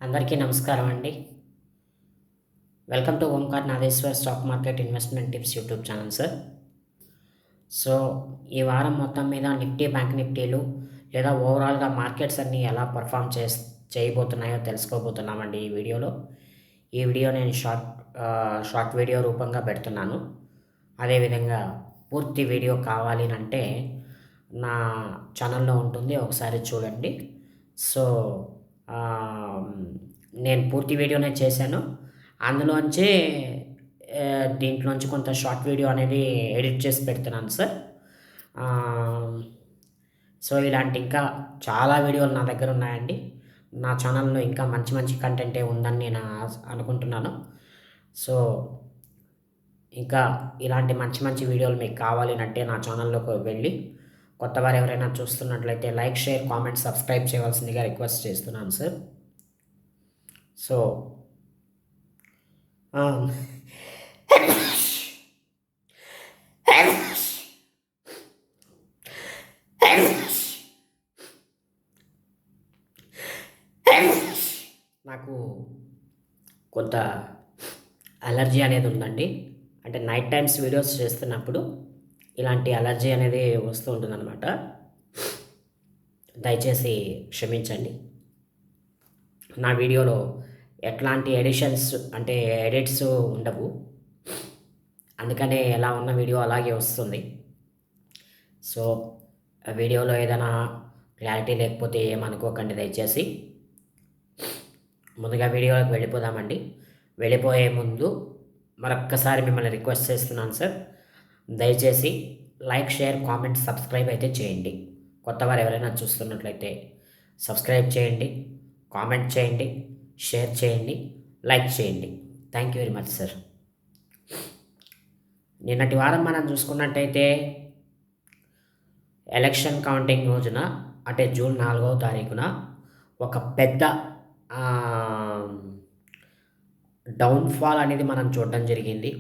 అందరికీ నమస్కారం అండి. Welcome to Omkar Nageshwar stock market investment tips YouTube channel sir. So, ఈ వారం మొత్తం మీద నిఫ్టీ, బ్యాంక్ నిఫ్టీలు లేదా ఓవరాల్‌గా మార్కెట్స్ అన్నీ ఎలా పెర్ఫార్మ్ చేయబోతున్నాయో తెలుసుకోబోతున్నామండి ఈ వీడియోలో. ఈ వీడియో నేను షార్ట్ వీడియో రూపంగా పెడుతున్నాను. అదేవిధంగా పూర్తి వీడియో కావాలినంటే నా ఛానల్‌లో ఉంటుంది, ఒకసారి చూడండి. సో, ఆహ్, నేను పూర్తి వీడియోనే చేశాను. అందులోంచే దీంట్లోంచి కొంత షార్ట్ వీడియో అనేది ఎడిట్ చేసి పెడుతున్నాను సార్. ఆహ్, సో, ఇలాంటి ఇంకా చాలా వీడియోలు నా దగ్గర ఉన్నాయండి. నా ఛానల్‌లో ఇంకా మంచి మంచి కంటెంటే ఉందని నేను అనుకుంటున్నాను. సో, ఇంకా ఇలాంటి మంచి మంచి వీడియోలు మీకు కావాలినంటే నా ఛానల్‌లోకి వెళ్ళి కొత్తవారు ఎవరైనా చూస్తున్నట్లయితే లైక్, షేర్, కామెంట్, సబ్స్క్రైబ్ చేయవలసిందిగా రిక్వెస్ట్ చేస్తున్నాను సార్. సో, ఆ! నాకు కొంత అలర్జీ అనేది ఉందండి. అంటే నైట్ టైమ్స్ వీడియోస్ చేస్తున్నప్పుడు ఇలాంటి అలర్జీ అనేది వస్తూ ఉంటుందన్నమాట. దయచేసి క్షమించండి. నా వీడియోలో ఎట్లాంటి ఎడిట్స్ ఉండవు. అందుకనే ఎలా ఉన్న వీడియో అలాగే వస్తుంది. సో, వీడియోలో ఏదైనా క్లారిటీ లేకపోతే ఏమనుకోకండి దయచేసి. ముందుగా వీడియోలోకి వెళ్ళిపోదామండి. వెళ్ళిపోయే ముందు మరొక్కసారి మిమ్మల్ని రిక్వెస్ట్ చేస్తున్నాను సార్. దయచేసి లైక్, షేర్, కామెంట్, సబ్స్క్రైబ్ అయితే చేయండి. కొత్తవారు ఎవరైనా చూస్తున్నట్లయితే సబ్స్క్రైబ్ చేయండి, కామెంట్ చేయండి, షేర్ చేయండి, లైక్ చేయండి. Thank you very much sir. నిన్నటి వారం మనం చూసుకున్నట్టయితే ఎలక్షన్ కౌంటింగ్ రోజున, అంటే జూన్ 4వ తారీఖున ఒక పెద్ద డౌన్‌ఫాల్ అనేది మనం చూడడం జరిగింది.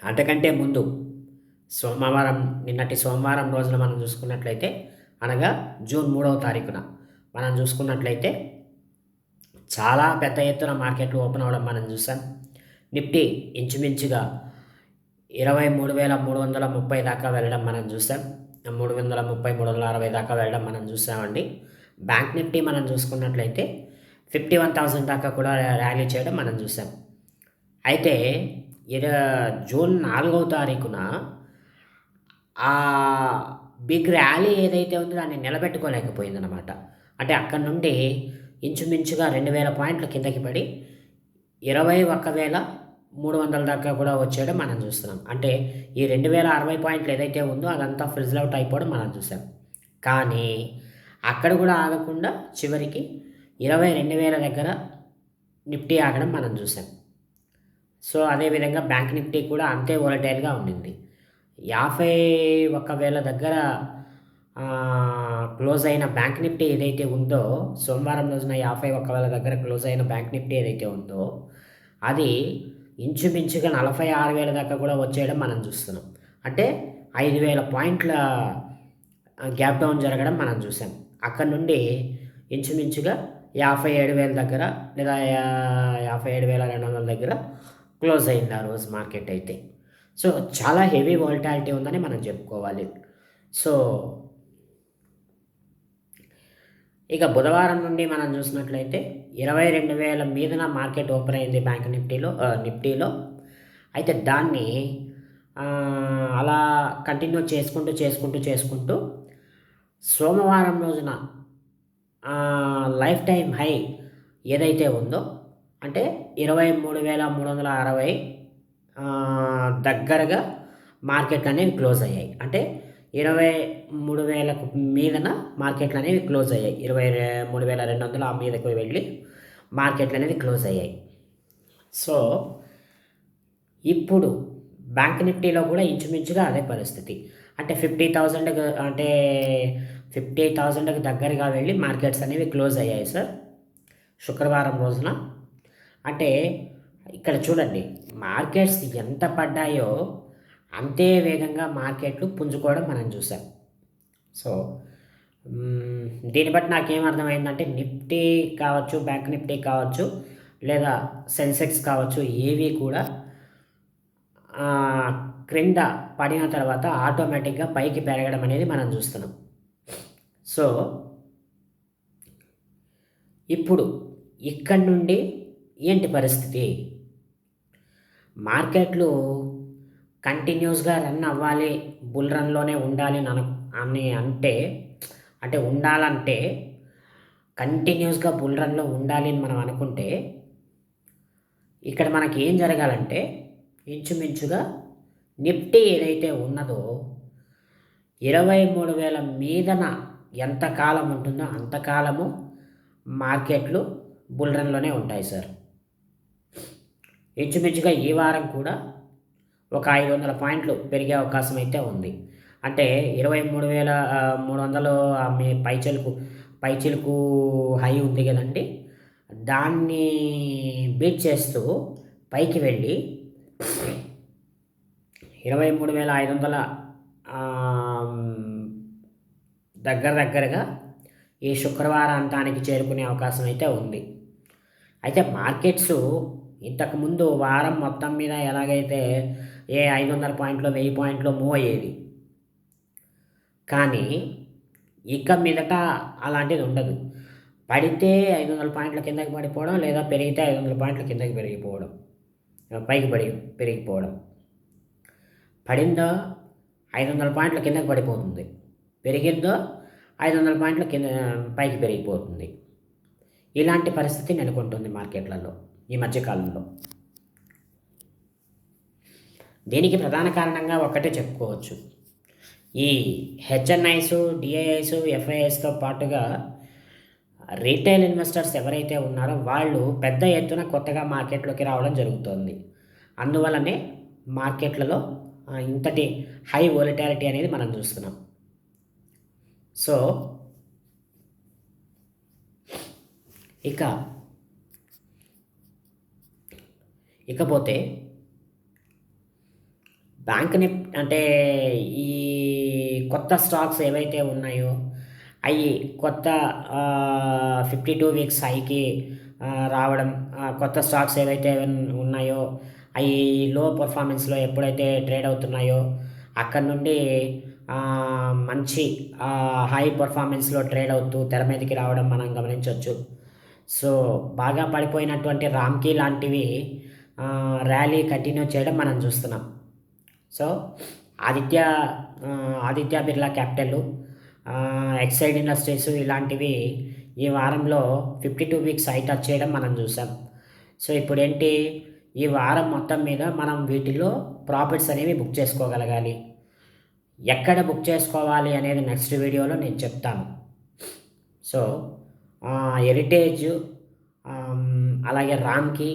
అంతకంటే ముందు నిన్నటి సోమవారం రోజున మనం చూసుకున్నట్లయితే, అనగా జూన్ 3వ తారీఖున మనం చూసుకున్నట్లయితే చాలా పెద్ద ఎత్తున మార్కెట్లు ఓపెన్ అవ్వడం మనం చూసాం. నిఫ్టీ ఇంచుమించుగా 23,330 దాకా వెళ్ళడం మనం చూసాం. 330, 360 దాకా వెళ్ళడం మనం చూసామండి. బ్యాంక్ నిఫ్టీ మనం చూసుకున్నట్లయితే 51,000 దాకా కూడా ర్యాలీ చేయడం మనం చూసాం. అయితే జూన్ 4వ తారీఖున ఆ బిగ్ ర్యాలీ ఏదైతే ఉందో దాన్ని నిలబెట్టుకోలేకపోయిందనమాట. అంటే అక్కడి నుండి ఇంచుమించుగా 2,000 పాయింట్ల కిందకి పడి 21,300 దాకా కూడా వచ్చేయడం మనం చూస్తున్నాం. అంటే ఈ 2,060 పాయింట్లు ఏదైతే ఉందో అదంతా ఫ్రిజ్ల్ అవుట్ అయిపోవడం మనం చూసాం. కానీ అక్కడ కూడా ఆగకుండా చివరికి 22,000 దగ్గర నిఫ్టీ ఆగడం మనం చూసాం. సో, అదేవిధంగా బ్యాంక్ నిఫ్టీ కూడా అంతే వోలటైల్‌గా ఉండింది. 51,000 దగ్గర క్లోజ్ అయిన బ్యాంక్ నిఫ్టీ ఏదైతే ఉందో, సోమవారం రోజున 51,000 దగ్గర క్లోజ్ అయిన బ్యాంక్ నిఫ్టీ ఏదైతే ఉందో, అది ఇంచుమించుగా 46,000 దాకా కూడా వచ్చేయడం మనం చూస్తున్నాం. అంటే 5,000 పాయింట్ల గ్యాప్ డౌన్ జరగడం మనం చూసాం. అక్కడి నుండి ఇంచుమించుగా 57,000 దగ్గర లేదా 57,200 దగ్గర క్లోజ్ అయింది ఆ రోజు మార్కెట్ అయితే. సో, చాలా హెవీ వోలటాలిటీ ఉందని మనం చెప్పుకోవాలి. సో, ఇక బుధవారం నుండి మనం చూసినట్లయితే 22,000 మీదన మార్కెట్ ఓపెన్ అయింది బ్యాంక్ నిఫ్టీలో. అయితే దాన్ని అలా కంటిన్యూ చేసుకుంటూ సోమవారం రోజున లైఫ్ టైమ్ హై ఏదైతే ఉందో, అంటే 23,360 దగ్గరగా మార్కెట్లు అనేవి క్లోజ్ అయ్యాయి. అంటే 23,000కు మీదన మార్కెట్లు అనేవి క్లోజ్ అయ్యాయి. 23,200 ఆ మీదకు వెళ్ళి మార్కెట్లు అనేది క్లోజ్ అయ్యాయి. సో, ఇప్పుడు బ్యాంక్ నిఫ్టీలో కూడా ఇంచుమించుగా అదే పరిస్థితి. అంటే 50,000కి దగ్గరగా వెళ్ళి మార్కెట్స్ అనేవి క్లోజ్ అయ్యాయి సార్ శుక్రవారం రోజున. అంటే ఇక్కడ చూడండి, మార్కెట్స్ ఎంత పడ్డాయో అంతే వేగంగా మార్కెట్లు పుంజుకోవడం మనం చూసాం. సో, దీన్ని బట్టి నాకేం అర్థమైందంటే నిఫ్టీ కావచ్చు, బ్యాంక్ నిఫ్టీ కావచ్చు, లేదా సెన్సెక్స్ కావచ్చు, ఏవి కూడా క్రింద పడిన తర్వాత ఆటోమేటిక్గా పైకి పెరగడం అనేది మనం చూస్తున్నాం. సో ఇప్పుడు ఇక్కడి నుండి ఏంటి పరిస్థితి? మార్కెట్లు కంటిన్యూస్గా రన్ అవ్వాలి, బుల్ రన్లోనే ఉండాలి అని అంటే ఉండాలంటే కంటిన్యూస్గా బుల్ రన్లో ఉండాలి అని మనం అనుకుంటే ఇక్కడ మనకి ఏం జరగాలంటే ఇంచుమించుగా నిఫ్టీ ఏదైతే ఉన్నదో 23,000 మీదన ఎంతకాలం ఉంటుందో అంతకాలము మార్కెట్లు బుల్ రన్లోనే ఉంటాయి సార్. ఇంచుమించుగా ఈ వారం కూడా ఒక 500 పాయింట్లు పెరిగే అవకాశం అయితే ఉంది. అంటే 23,300 మీ పైచిలుకు హై ఉంది కదండి, దాన్ని బీట్ చేస్తూ పైకి వెళ్ళి 23,500 దగ్గరగా ఈ శుక్రవారాంతానికి చేరుకునే అవకాశం అయితే ఉంది. అయితే మార్కెట్స్ ఇంతకుముందు వారం మొత్తం మీద ఎలాగైతే 500 పాయింట్లు 1000 పాయింట్లు మూవ్ అయ్యేది, కానీ ఇక మీదట అలాంటిది ఉండదు. పడితే 500 పాయింట్ల కిందకి పడిపోవడం, లేదా పెరిగితే 500 పాయింట్ల కిందకి పైకి పెరిగిపోవడం. పడిందో 500 పాయింట్ల కిందకి పడిపోతుంది, పెరిగిందో 500 పాయింట్ల కింద పైకి పెరిగిపోతుంది. ఇలాంటి పరిస్థితి నెలకొంటుంది మార్కెట్లలో ఈ మధ్యకాలంలో. దీనికి ప్రధాన కారణంగా ఒకటే చెప్పుకోవచ్చు. ఈ హెచ్ఎన్ఐస్, డిఐఐస్, ఎఫ్ఐఎస్తో పాటుగా రీటైల్ ఇన్వెస్టర్స్ ఎవరైతే ఉన్నారో వాళ్ళు పెద్ద ఎత్తున కొత్తగా మార్కెట్లోకి రావడం జరుగుతుంది. అందువల్లనే మార్కెట్లలో ఇంతటి హై వోలటాలిటీ అనేది మనం చూస్తున్నాం. సో ఇకపోతే బ్యాంక్ నిఫ్టీ అంటే ఈ కొత్త స్టాక్స్ ఏవైతే ఉన్నాయో అవి కొత్త 52 వీక్స్ హైకి రావడం, కొత్త స్టాక్స్ ఏవైతే ఉన్నాయో అవి లో పర్ఫార్మెన్స్లో ఎప్పుడైతే ట్రేడ్ అవుతున్నాయో అక్కడ నుండి మంచి హై పర్ఫార్మెన్స్లో ట్రేడ్ అవుతూ తెర మీదకి రావడం మనం గమనించవచ్చు. సో బాగా పడిపోయినటువంటి రామ్కీ లాంటివి ర్యాలీ కంటిన్యూ చేయడం మనం చూస్తున్నాం. So Aditya Birla capital, Exide industries ఇలాంటివి ఈ వారంలో 52 వీక్స్ హై టచ్ చేయడం మనం చూసాం. సో ఇప్పుడు ఏంటి, ఈ వారం మొత్తం మీద మనం వీటిలో ప్రాఫిట్స్ అనేవి బుక్ చేసుకోగలగాలి. ఎక్కడ బుక్ చేసుకోవాలి అనేది నెక్స్ట్ వీడియోలో నేను చెప్తాను. సో హెరిటేజ్, అలాగే రామ్కీ,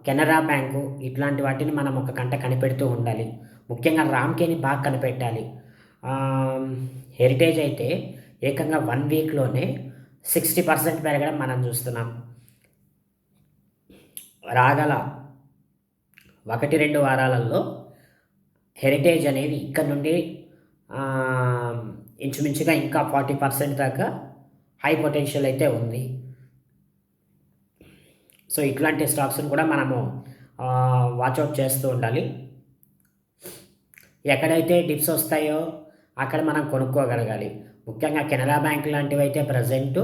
కెనరా బ్యాంకు ఇట్లాంటి వాటిని మనం ఒక కంట కనిపెడుతూ ఉండాలి. ముఖ్యంగా రామ్కీని బాగా కనిపెట్టాలి. హెరిటేజ్ అయితే ఏకంగా 1 వీక్లోనే 60% పెరగడం మనం చూస్తున్నాం. రాగల 1-2 వారాలలో హెరిటేజ్ అనేది ఇక్కడ నుండి ఇంచుమించుగా ఇంకా 40% దాకా హై పొటెన్షియల్ అయితే ఉంది. సో ఇట్లాంటి స్టాక్స్ని కూడా మనము వాచ్అవుట్ చేస్తూ ఉండాలి. ఎక్కడైతే డిప్స్ వస్తాయో అక్కడ మనం కొనుక్కోగలగాలి. ముఖ్యంగా కెనరా బ్యాంక్ లాంటివి అయితే ప్రజెంటు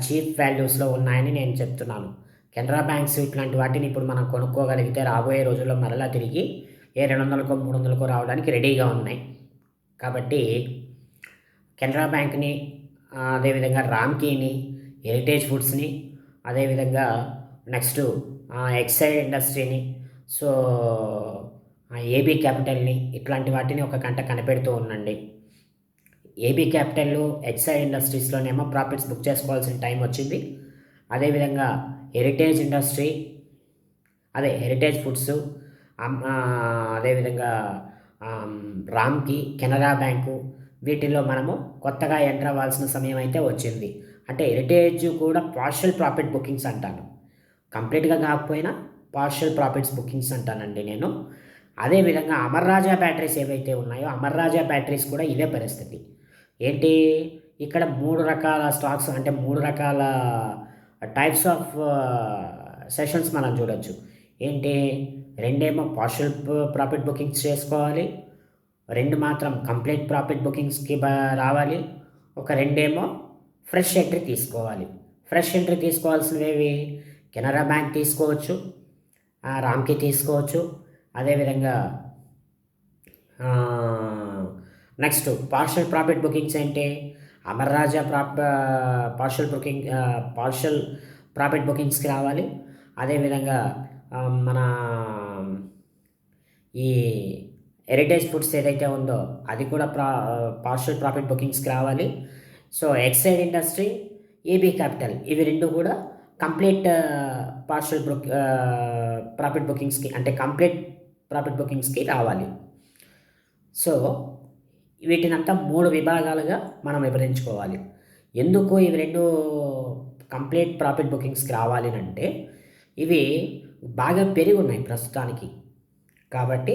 చీప్ వాల్యూస్లో ఉన్నాయని నేను చెప్తున్నాను. కెనరా బ్యాంక్స్ ఇట్లాంటి వాటిని ఇప్పుడు మనం కొనుక్కోగలిగితే రాబోయే రోజుల్లో మరలా తిరిగి 200కో 300కో రావడానికి రెడీగా ఉన్నాయి. కాబట్టి కెనరా బ్యాంక్ని, అదేవిధంగా రామ్కీని, హెరిటేజ్ ఫుడ్స్ని, అదేవిధంగా నెక్స్ట్ ఎక్సైడ్ ఇండస్ట్రీని, సో ఏబీ క్యాపిటల్ని ఇట్లాంటి వాటిని ఒక కంట కనిపెడుతూ ఉండండి. ఏబీ క్యాపిటల్, ఎక్సైడ్ ఇండస్ట్రీస్లోనేమో ప్రాఫిట్స్ బుక్ చేసుకోవాల్సిన టైం వచ్చింది. అదేవిధంగా హెరిటేజ్ ఫుడ్స్, అదేవిధంగా రామ్కీ, కెనరా బ్యాంకు వీటిల్లో మనము కొత్తగా ఎంటర్ అవ్వాల్సిన సమయం అయితే వచ్చింది. అంటే హెరిటేజ్ కూడా పార్షియల్ ప్రాఫిట్ బుకింగ్స్ అంటాను, కంప్లీట్గా కాకపోయినా పార్షియల్ ప్రాఫిట్స్ బుకింగ్స్ అంటానండి నేను. అదేవిధంగా అమర్ రాజా బ్యాటరీస్ ఏవైతే ఉన్నాయో అమర్ రాజా బ్యాటరీస్ కూడా ఇదే పరిస్థితి. ఏంటి, ఇక్కడ 3 రకాల స్టాక్స్ అంటే 3 రకాల టైప్స్ ఆఫ్ సెషన్స్ మనం చూడొచ్చు. ఏంటి? 2 ఏమో పార్షియల్ ప్రాఫిట్ బుకింగ్స్ చేసుకోవాలి. 2 మాత్రం కంప్లీట్ ప్రాఫిట్ బుకింగ్స్‌కి రావాలి. ఒక 2 ఏమో ఫ్రెష్ ఎంట్రీ తీసుకోవాలి. ఫ్రెష్ ఎంట్రీ తీసుకోవాల్సినవేవి? కెనరా బ్యాంక్ తీసుకోవచ్చు, రామ్‌కి తీసుకోవచ్చు. అదేవిధంగా నెక్స్ట్ పార్షియల్ ప్రాఫిట్ బుకింగ్స్ ఏంటి? అమర్ రాజా పార్షియల్ ప్రాఫిట్ బుకింగ్స్‌కి రావాలి. అదేవిధంగా మన ఈ హెరిటేజ్ ఫుడ్స్ ఏదైతే ఉందో అది కూడా పార్షియల్ ప్రాఫిట్ బుకింగ్స్‌కి రావాలి. So, Exide industry, AB capital ఇవి 2 కూడా కంప్లీట్ పార్షియల్ ప్రాఫిట్ బుకింగ్స్‌కి అంటే కంప్లీట్ ప్రాఫిట్ బుకింగ్స్‌కి రావాలి. సో, వీటినంతా 3 విభాగాలుగా మనం విభజించుకోవాలి. ఎందుకు ఇవి 2 కంప్లీట్ ప్రాఫిట్ బుకింగ్స్‌కి రావాలి అంటే ఇవి బాగా పెరిగున్నాయి ప్రస్తుతానికి. కాబట్టి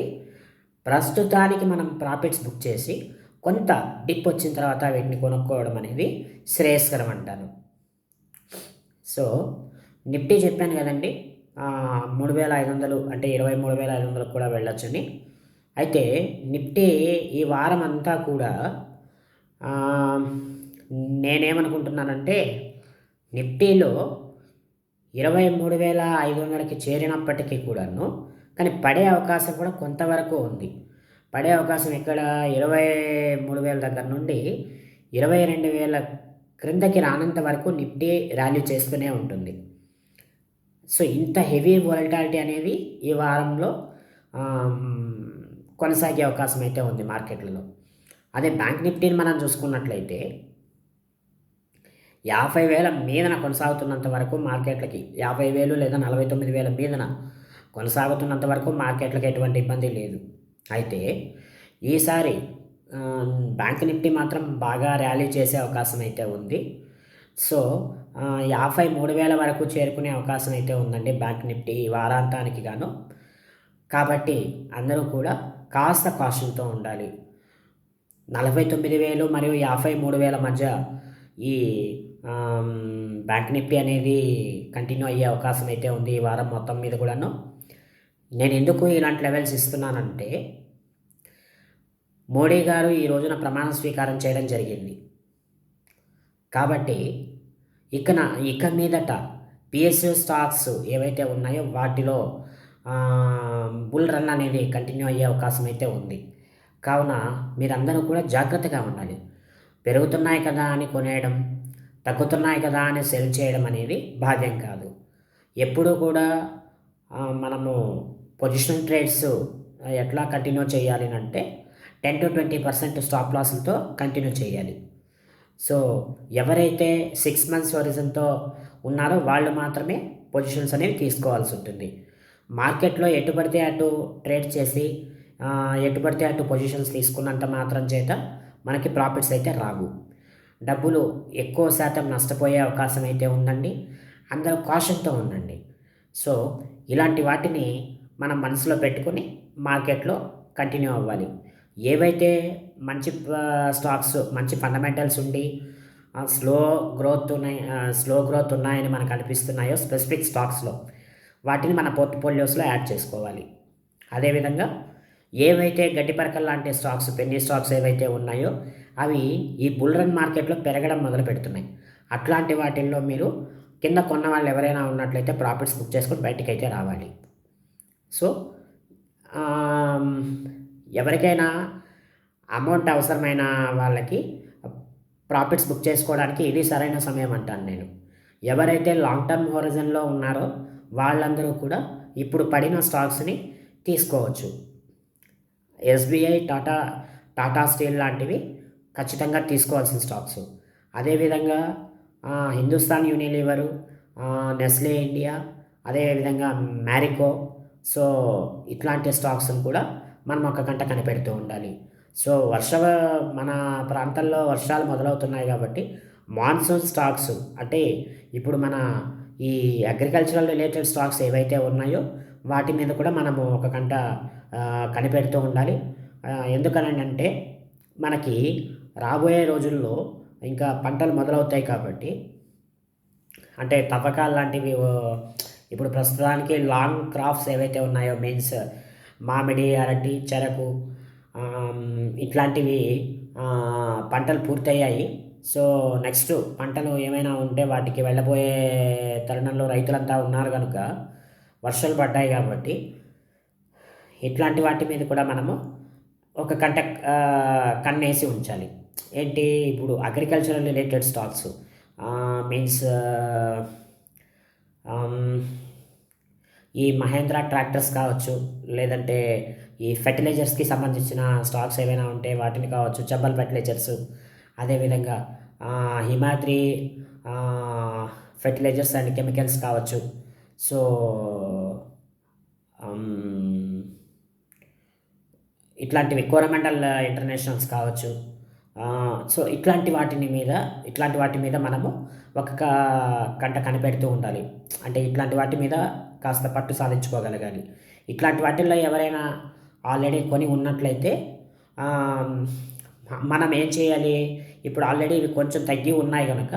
ప్రస్తుతానికి మనం ప్రాఫిట్స్ బుక్ చేసి కొంత డిప్ వచ్చిన తర్వాత వీటిని కొనుక్కోవడం అనేది శ్రేయస్కరం అంటాను. సో, నిఫ్టీ చెప్పాను కదండి, 3500 అంటే 23,500 కూడా వెళ్ళొచ్చని. అయితే నిఫ్టీ ఈ వారం అంతా కూడా నేనేమనుకుంటున్నానంటే నిఫ్టీలో 23,500కి చేరినప్పటికీ కూడాను కానీ పడే అవకాశం కూడా కొంతవరకు ఉంది. పడే అవకాశం ఇక్కడ 23,000 దగ్గర నుండి 22,000 క్రిందకి రానంత వరకు నిఫ్టీ ర్యాలీ చేస్తూనే ఉంటుంది. సో, ఇంత హెవీ వోలటాలిటీ అనేది ఈ వారంలో కొనసాగే అవకాశం అయితే ఉంది మార్కెట్లలో. అదే బ్యాంక్ నిఫ్టీని మనం చూసుకున్నట్లయితే 50,000 మీదన కొనసాగుతున్నంత వరకు మార్కెట్లకి 50,000 లేదా 49,000 మీదన కొనసాగుతున్నంత వరకు మార్కెట్లకి ఎటువంటి ఇబ్బంది లేదు. అయితే ఈసారి బ్యాంక్ నిఫ్టీ మాత్రం బాగా ర్యాలీ చేసే అవకాశం అయితే ఉంది. సో, 53,000 వరకు చేరుకునే అవకాశం అయితే ఉందండి బ్యాంక్ నిఫ్టీ ఈ వారాంతానికి గాను. కాబట్టి అందరూ కూడా కాస్త కాషన్‌తో ఉండాలి. 49,000 మరియు 53,000 మధ్య ఈ బ్యాంక్ నిఫ్టీ అనేది కంటిన్యూ అయ్యే అవకాశం అయితే ఉంది ఈ వారం మొత్తం మీద కూడాను. నేను ఎందుకు ఇలాంటి లెవెల్స్ ఇస్తున్నానంటే మోడీ గారు ఈ రోజున ప్రమాణ స్వీకారం చేయడం జరిగింది. కాబట్టి ఇక మీదట పిఎస్యు స్టాక్స్ ఏవైతే ఉన్నాయో వాటిలో బుల్ రన్ అనేది కంటిన్యూ అయ్యే అవకాశం అయితే ఉంది. కావున మీరందరూ కూడా జాగ్రత్తగా ఉండాలి. పెరుగుతున్నాయి కదా అని కొనేయడం, తగ్గుతున్నాయి కదా అని సెల్ చేయడం అనేది భావ్యం కాదు. ఎప్పుడూ కూడా మనము పొజిషనల్ ట్రేడ్స్ ఎట్లా కంటిన్యూ చేయాలి అంటే 10-20% స్టాప్ లాస్లతో కంటిన్యూ చేయాలి. సో, ఎవరైతే 6 months హోరిజన్‌తో ఉన్నారో వాళ్ళు మాత్రమే పొజిషన్స్ అనేవి తీసుకోవాల్సి ఉంటుంది. మార్కెట్‌లో ఎటు పడితే అటు ట్రేడ్ చేసి ఎటు పడితే అటు పొజిషన్స్ తీసుకున్నంత మాత్రం చేత మనకి ప్రాఫిట్స్ అయితే రావు. డబ్బులు ఎక్కువ శాతం నష్టపోయే అవకాశం అయితే ఉందండి. అందరూ కాషన్‌తో ఉండండి. సో, ఇలాంటి వాటిని మనం మనసులో పెట్టుకొని మార్కెట్‌లో కంటిన్యూ అవ్వాలి. ఏవైతే మంచి స్టాక్స్ మంచి ఫండమెంటల్స్ ఉండి స్లో గ్రోత్ ఉన్నాయని మనకు అనిపిస్తున్నాయో స్పెసిఫిక్ స్టాక్స్‌లో వాటిని మన పోర్ట్‌ఫోలియోస్‌లో యాడ్ చేసుకోవాలి. అదేవిధంగా ఏవైతే గడ్డిపరకల లాంటి స్టాక్స్, పెన్నీ స్టాక్స్ ఏవైతే ఉన్నాయో అవి ఈ బుల్ రన్ మార్కెట్‌లో పెరగడం మొదలుపెడుతున్నాయి. అట్లాంటి వాటిల్లో మీరు కింద కొన్న వాళ్ళు ఎవరైనా ఉన్నట్లయితే ప్రాఫిట్స్ బుక్ చేసుకొని బయటికైతే రావాలి. సో, ఎవరికైనా అమౌంట్ అవసరమైన వాళ్ళకి ప్రాఫిట్స్ బుక్ చేసుకోవడానికి ఇది సరైన సమయం అంటాను నేను. ఎవరైతే లాంగ్ టర్మ్ హోరిజన్‌లో ఉన్నారో వాళ్ళందరూ కూడా ఇప్పుడు పడిన స్టాక్స్‌ని తీసుకోవచ్చు. ఎస్బీఐ, టాటా స్టీల్ లాంటివి ఖచ్చితంగా తీసుకోవాల్సిన స్టాక్స్. అదేవిధంగా హిందుస్థాన్ యూనిలీవరు, నెస్లే ఇండియా, అదేవిధంగా మ్యారికో. సో, ఇట్లాంటి స్టాక్స్‌ని కూడా మనం ఒక కంట కనిపెడుతూ ఉండాలి. సో, మన ప్రాంతంలో వర్షాలు మొదలవుతున్నాయి కాబట్టి మాన్సూన్ స్టాక్స్ అంటే ఇప్పుడు మన ఈ అగ్రికల్చరల్ రిలేటెడ్ స్టాక్స్ ఏవైతే ఉన్నాయో వాటి మీద కూడా మనము ఒక కంట కనిపెడుతూ ఉండాలి. ఎందుకనంటే మనకి రాబోయే రోజుల్లో ఇంకా పంటలు మొదలవుతాయి కాబట్టి అంటే తవ్వకాలు లాంటివి ఇప్పుడు ప్రస్తుతానికి లాంగ్ క్రాప్స్ ఏవైతే ఉన్నాయో మీన్స్ మామిడి, అరటి, చెరకు ఇట్లాంటివి పంటలు పూర్తయ్యాయి. సో నెక్స్ట్ పంటలు ఏమైనా ఉంటే వాటికి వెళ్ళబోయే తరుణంలో రైతులంతా ఉన్నారు కనుక వర్షాలు పడ్డాయి కాబట్టి ఇట్లాంటి వాటి మీద కూడా మనము ఒక కన్నేసి ఉంచాలి. ఏంటి ఇప్పుడు అగ్రికల్చరల్ రిలేటెడ్ స్టాక్స్ మీన్స్ ఈ మహేంద్ర ట్రాక్టర్స్ కావచ్చు, లేదంటే ఈ ఫెర్టిలైజర్స్కి సంబంధించిన స్టాక్స్ ఏవైనా ఉంటే వాటిని కావచ్చు, చబ్బల్ ఫెర్టిలైజర్స్, అదేవిధంగా హిమాద్రి ఫెర్టిలైజర్స్ అండ్ కెమికల్స్ కావచ్చు. సో ఇట్లాంటివి కోరమండల్ ఇంటర్నేషనల్స్ కావచ్చు. సో ఇట్లాంటి వాటి మీద మనము ఒక కంట కనిపెడుతూ ఉండాలి. అంటే ఇట్లాంటి వాటి మీద కాస్త పట్టు సాధించుకోగలగాలి. ఇట్లాంటి వాటిల్లో ఎవరైనా ఆల్రెడీ కొని ఉన్నట్లయితే మనం ఏం చేయాలి, ఇప్పుడు ఆల్రెడీ ఇవి కొంచెం తగ్గి ఉన్నాయి కనుక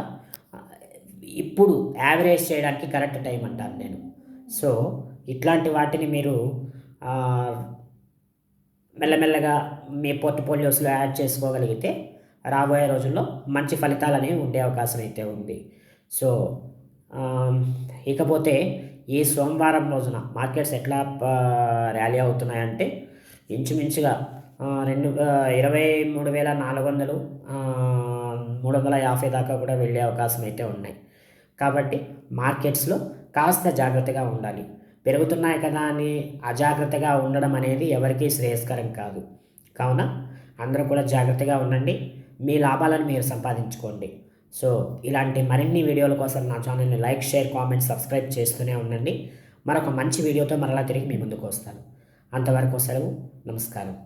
ఇప్పుడు యావరేజ్ చేయడానికి కరెక్ట్ టైం అంటాను నేను. సో ఇట్లాంటి వాటిని మీరు మెల్లమెల్లగా మీ పోర్ట్‌ఫోలియోస్‌లో యాడ్ చేసుకోగలిగితే రాబోయే రోజుల్లో మంచి ఫలితాలనేవి ఉండే అవకాశం అయితే ఉంది. సో ఇకపోతే ఈ సోమవారం రోజున మార్కెట్స్ ఎట్లా ర్యాలీ అవుతున్నాయంటే ఇంచుమించుగా 23,400 350 దాకా కూడా వెళ్ళే అవకాశం అయితే ఉన్నాయి. కాబట్టి మార్కెట్స్‌లో కాస్త జాగ్రత్తగా ఉండాలి. పెరుగుతున్నాయి కదా అని అజాగ్రత్తగా ఉండడం అనేది ఎవరికీ శ్రేయస్కరం కాదు. కావున అందరూ కూడా జాగ్రత్తగా ఉండండి. మీ లాభాలను మీరు సంపాదించుకోండి. సో ఇలాంటి మరిన్ని వీడియోల కోసం నా ఛానల్ని లైక్, షేర్, కామెంట్, సబ్స్క్రైబ్ చేస్తూనే ఉండండి. మరొక మంచి వీడియోతో మరలా తిరిగి మీ ముందుకు వస్తాను. అంతవరకు సెలవు. నమస్కారం.